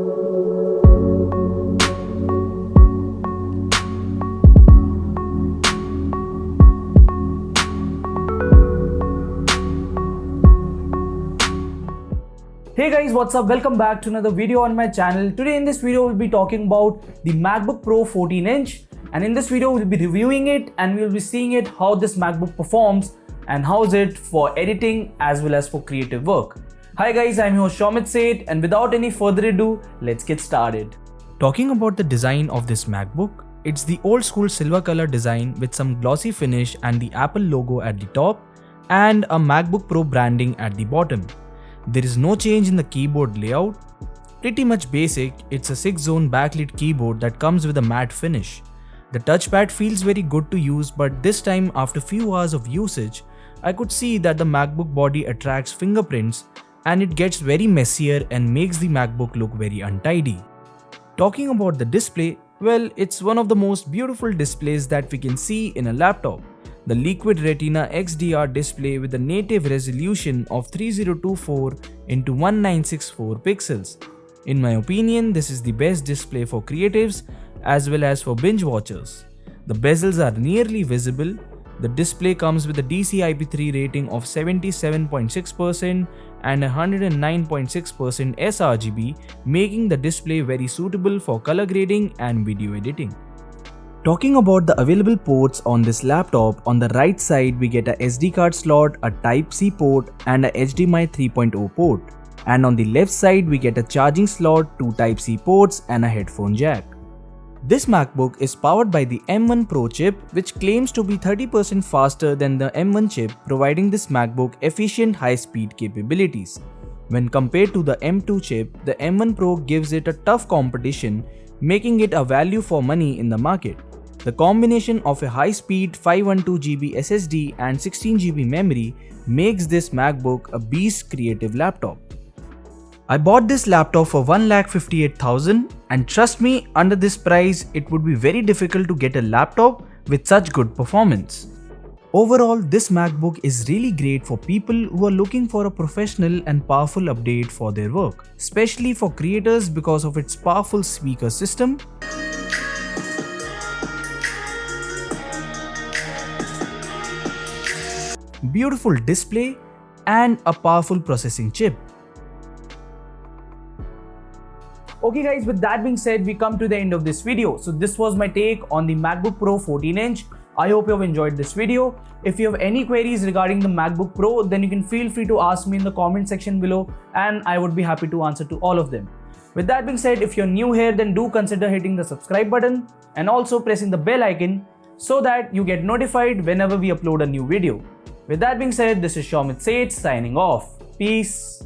Hey guys, what's up? Welcome back to another video on my channel. Today in this video we'll be talking about the MacBook Pro 14-inch, and in this video we'll be reviewing it and we'll be seeing it how this MacBook performs and how is it for editing as well as for creative work. Hi guys, I'm your Shaumit Seth, and without any further ado, let's get started. Talking about the design of this MacBook, it's the old school silver color design with some glossy finish and the Apple logo at the top and a MacBook Pro branding at the bottom. There is no change in the keyboard layout. Pretty much basic, it's a 6-zone backlit keyboard that comes with a matte finish. The touchpad feels very good to use, but this time after few hours of usage, I could see that the MacBook body attracts fingerprints and it gets very messier and makes the MacBook look very untidy. Talking about the display, well, it's one of the most beautiful displays that we can see in a laptop. The Liquid Retina XDR display with a native resolution of 3024 x 1964 pixels. In my opinion, this is the best display for creatives as well as for binge watchers. The bezels are nearly visible. The display comes with a DCI-P3 rating of 77.6% and 109.6% sRGB, making the display very suitable for color grading and video editing. Talking about the available ports on this laptop, on the right side we get a SD card slot, a Type-C port and a HDMI 3.0 port. And on the left side we get a charging slot, 2 Type-C ports and a headphone jack. This MacBook is powered by the M1 Pro chip, which claims to be 30% faster than the M1 chip, providing this MacBook efficient high-speed capabilities. When compared to the M2 chip, the M1 Pro gives it a tough competition, making it a value for money in the market. The combination of a high-speed 512GB SSD and 16GB memory makes this MacBook a beast creative laptop. I bought this laptop for 1,58,000, and trust me, under this price it would be very difficult to get a laptop with such good performance. Overall, this MacBook is really great for people who are looking for a professional and powerful update for their work, especially for creators because of its powerful speaker system, beautiful display and a powerful processing chip. Okay guys, with that being said, we come to the end of this video. So this was my take on the MacBook Pro 14-inch. I hope you have enjoyed this video. If you have any queries regarding the MacBook Pro, then you can feel free to ask me in the comment section below and I would be happy to answer to all of them. With that being said, if you're new here, then do consider hitting the subscribe button and also pressing the bell icon so that you get notified whenever we upload a new video. With that being said, this is Shaumit Seth signing off. Peace.